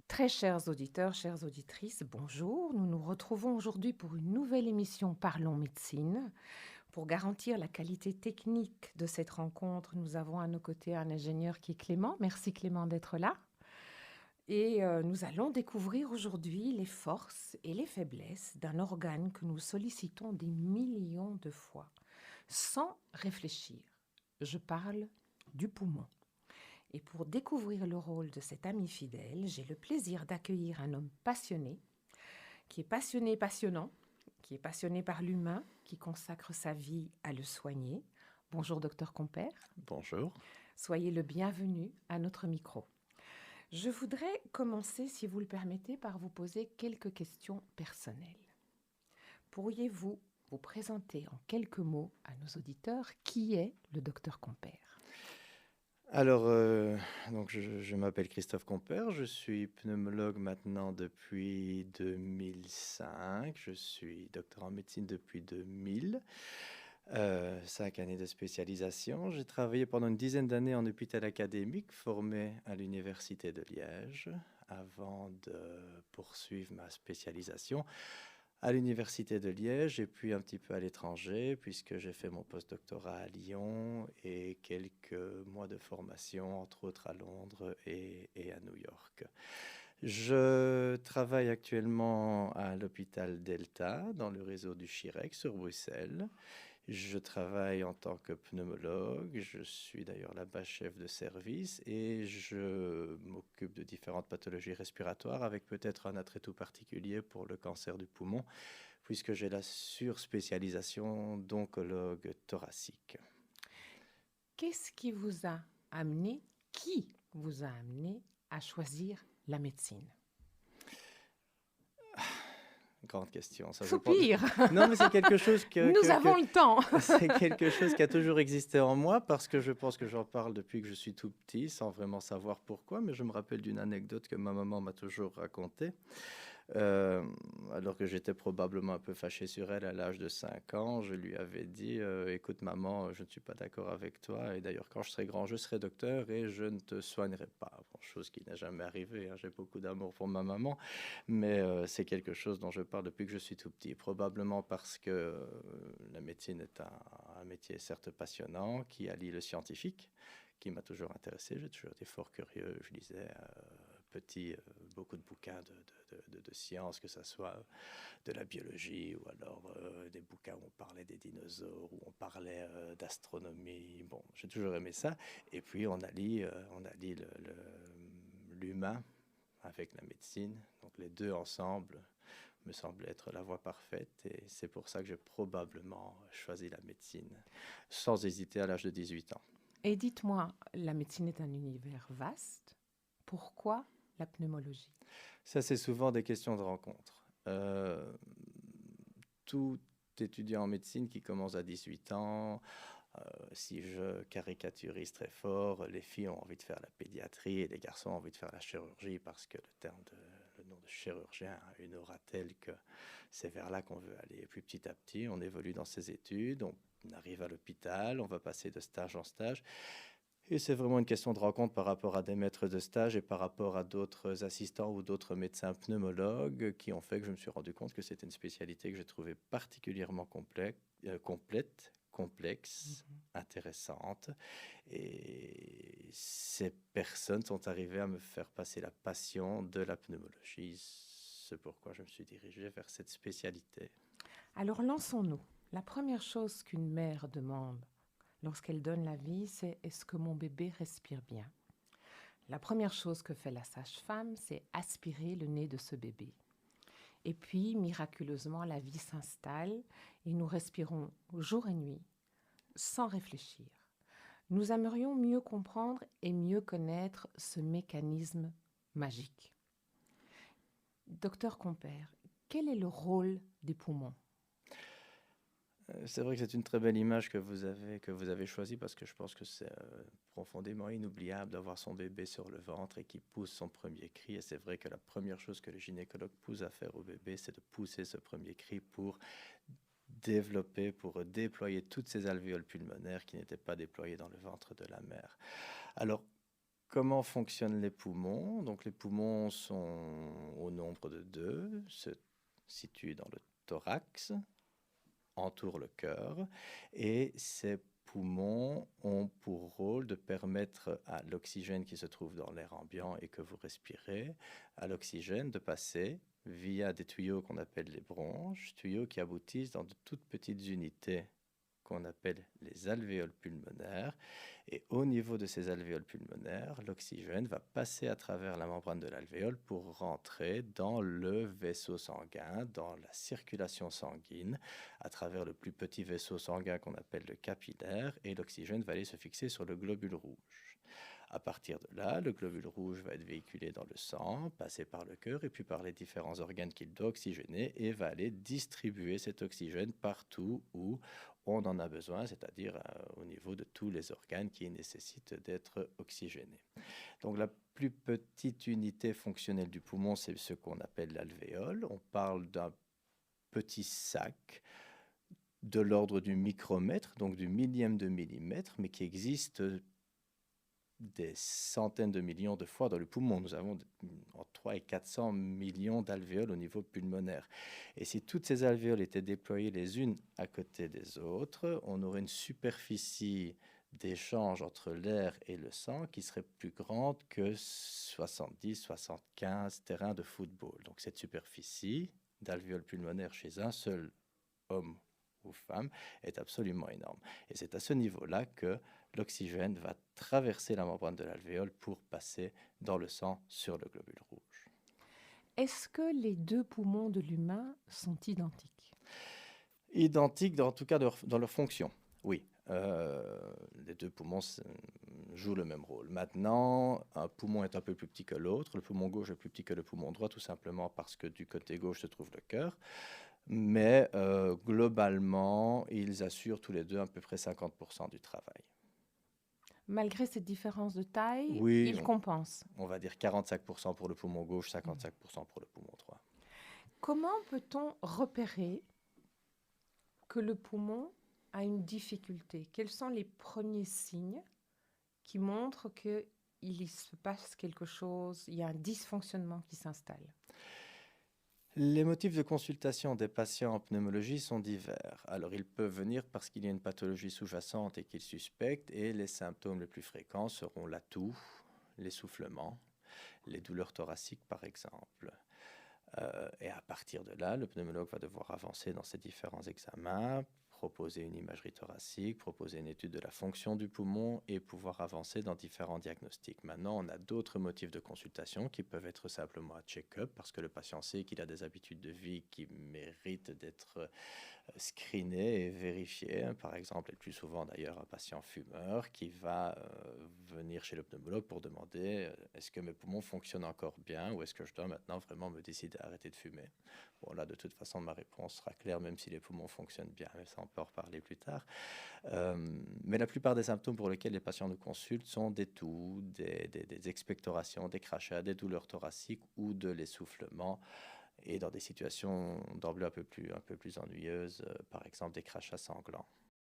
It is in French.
Très chers auditeurs, chères auditrices, bonjour. Nous nous retrouvons aujourd'hui pour une nouvelle émission Parlons médecine. Pour garantir la qualité technique de cette rencontre, nous avons à nos côtés un ingénieur qui est Clément. Merci Clément d'être là. Et nous allons découvrir aujourd'hui les forces et les faiblesses d'un organe que nous sollicitons des millions de fois, sans réfléchir. Je parle du poumon. Et pour découvrir le rôle de cet ami fidèle, j'ai le plaisir d'accueillir un homme passionné, qui est passionné passionnant, qui est passionné par l'humain, qui consacre sa vie à le soigner. Bonjour, docteur Compère. Bonjour. Soyez le bienvenu à notre micro. Je voudrais commencer, si vous le permettez, par vous poser quelques questions personnelles. Pourriez-vous vous présenter en quelques mots à nos auditeurs qui est le docteur Compère ? Alors, donc je m'appelle Christophe Compère, je suis pneumologue maintenant depuis 2005, je suis docteur en médecine depuis 2000, 5 années de spécialisation. J'ai travaillé pendant une dizaine d'années en hôpital académique, formé à l'université de Liège, avant de poursuivre ma spécialisation à l'université de Liège et puis un petit peu à l'étranger, puisque j'ai fait mon postdoctorat à Lyon et quelques mois de formation, entre autres à Londres et à New York. Je travaille actuellement à l'hôpital Delta, dans le réseau du Chirec, sur Bruxelles. Je travaille en tant que pneumologue, je suis d'ailleurs là-bas chef de service et je m'occupe de différentes pathologies respiratoires avec peut-être un attrait tout particulier pour le cancer du poumon puisque j'ai la surspécialisation d'oncologue thoracique. Qu'est-ce qui vous a amené, à choisir la médecine ? Grande question. Ça, Soupir. Non, mais c'est quelque chose Nous avons le temps. C'est quelque chose qui a toujours existé en moi parce que je pense que j'en parle depuis que je suis tout petit sans vraiment savoir pourquoi. Mais je me rappelle d'une anecdote que ma maman m'a toujours racontée. Alors que j'étais probablement un peu fâché sur elle à l'âge de 5 ans, je lui avais dit écoute maman, je ne suis pas d'accord avec toi et d'ailleurs quand je serai grand je serai docteur et je ne te soignerai pas. Bon, chose qui n'est jamais arrivée, hein. J'ai beaucoup d'amour pour ma maman, mais c'est quelque chose dont je parle depuis que je suis tout petit, probablement parce que la médecine est un métier certes passionnant qui allie le scientifique, qui m'a toujours intéressé, j'ai toujours été fort curieux, je lisais petit beaucoup de bouquins de sciences, que ce soit de la biologie ou alors des bouquins où on parlait des dinosaures, où on parlait d'astronomie. Bon, j'ai toujours aimé ça. Et puis on allie l'humain avec la médecine. Donc les deux ensemble me semble être la voie parfaite et c'est pour ça que j'ai probablement choisi la médecine sans hésiter à l'âge de 18 ans. Et dites-moi, la médecine est un univers vaste. Pourquoi la pneumologie ? Ça, c'est souvent des questions de rencontre. Tout étudiant en médecine qui commence à 18 ans, si je caricaturise très fort, les filles ont envie de faire la pédiatrie et les garçons ont envie de faire la chirurgie parce que le nom de chirurgien a une aura telle que c'est vers là qu'on veut aller. Et puis petit à petit, on évolue dans ses études, on arrive à l'hôpital, on va passer de stage en stage. Et c'est vraiment une question de rencontre par rapport à des maîtres de stage et par rapport à d'autres assistants ou d'autres médecins pneumologues qui ont fait que je me suis rendu compte que c'était une spécialité que j'ai trouvée particulièrement complète, complexe, intéressante. Et ces personnes sont arrivées à me faire passer la passion de la pneumologie. C'est pourquoi je me suis dirigé vers cette spécialité. Alors lançons-nous. La première chose qu'une mère demande lorsqu'elle donne la vie, c'est « est-ce que mon bébé respire bien ?» La première chose que fait la sage-femme, c'est aspirer le nez de ce bébé. Et puis, miraculeusement, la vie s'installe et nous respirons jour et nuit, sans réfléchir. Nous aimerions mieux comprendre et mieux connaître ce mécanisme magique. Docteur Compère, quel est le rôle des poumons ? C'est vrai que c'est une très belle image que vous avez choisie parce que je pense que c'est profondément inoubliable d'avoir son bébé sur le ventre et qui pousse son premier cri. Et c'est vrai que la première chose que le gynécologue pousse à faire au bébé, c'est de pousser ce premier cri pour développer, pour déployer toutes ces alvéoles pulmonaires qui n'étaient pas déployées dans le ventre de la mère. Alors, comment fonctionnent les poumons? Donc, les poumons sont au nombre de deux, se situent dans le thorax, entourent le cœur, et ces poumons ont pour rôle de permettre à l'oxygène qui se trouve dans l'air ambiant et que vous respirez, à l'oxygène de passer via des tuyaux qu'on appelle les bronches, tuyaux qui aboutissent dans de toutes petites unités qu'on appelle les alvéoles pulmonaires. Et au niveau de ces alvéoles pulmonaires, l'oxygène va passer à travers la membrane de l'alvéole pour rentrer dans le vaisseau sanguin, dans la circulation sanguine, à travers le plus petit vaisseau sanguin qu'on appelle le capillaire, et l'oxygène va aller se fixer sur le globule rouge. À partir de là, le globule rouge va être véhiculé dans le sang, passer par le cœur et puis par les différents organes qu'il doit oxygéner et va aller distribuer cet oxygène partout où on en a besoin, c'est-à-dire au niveau de tous les organes qui nécessitent d'être oxygénés. Donc la plus petite unité fonctionnelle du poumon, c'est ce qu'on appelle l'alvéole. On parle d'un petit sac de l'ordre du micromètre, donc du millième de millimètre, mais qui existe des centaines de millions de fois dans le poumon. Nous avons entre 3 et 400 millions d'alvéoles au niveau pulmonaire. Et si toutes ces alvéoles étaient déployées les unes à côté des autres, on aurait une superficie d'échange entre l'air et le sang qui serait plus grande que 70-75 terrains de football. Donc cette superficie d'alvéoles pulmonaires chez un seul homme ou femme est absolument énorme. Et c'est à ce niveau-là que l'oxygène va traverser la membrane de l'alvéole pour passer dans le sang sur le globule rouge. Est-ce que les deux poumons de l'humain sont identiques? Identiques, en tout cas dans leur fonction, oui. Les deux poumons jouent le même rôle. Maintenant, un poumon est un peu plus petit que l'autre. Le poumon gauche est plus petit que le poumon droit, tout simplement parce que du côté gauche se trouve le cœur. Mais globalement, ils assurent tous les deux à peu près 50% du travail. Malgré cette différence de taille, Oui, ils compensent. on va dire 45% pour le poumon gauche, 55% pour le poumon droit. Comment peut-on repérer que le poumon a une difficulté? Quels sont les premiers signes qui montrent qu'il se passe quelque chose, il y a un dysfonctionnement qui s'installe? Les motifs de consultation des patients en pneumologie sont divers. Alors, ils peuvent venir parce qu'il y a une pathologie sous-jacente et qu'ils suspectent, et les symptômes les plus fréquents seront la toux, l'essoufflement, les douleurs thoraciques par exemple. Et à partir de là, le pneumologue va devoir avancer dans ces différents examens, proposer une imagerie thoracique, proposer une étude de la fonction du poumon et pouvoir avancer dans différents diagnostics. Maintenant, on a d'autres motifs de consultation qui peuvent être simplement un check-up parce que le patient sait qu'il a des habitudes de vie qui méritent d'être screené et vérifié. Par exemple, et le plus souvent d'ailleurs, un patient fumeur qui va venir chez le pneumologue pour demander est-ce que mes poumons fonctionnent encore bien ou est-ce que je dois maintenant vraiment me décider à arrêter de fumer. Bon, là, de toute façon, ma réponse sera claire, même si les poumons fonctionnent bien, mais ça, on peut en reparler plus tard. Mais la plupart des symptômes pour lesquels les patients nous consultent sont des toux, des expectorations, des crachats, des douleurs thoraciques ou de l'essoufflement. Et dans des situations d'emblée un peu plus ennuyeuses, par exemple des crachats sanglants.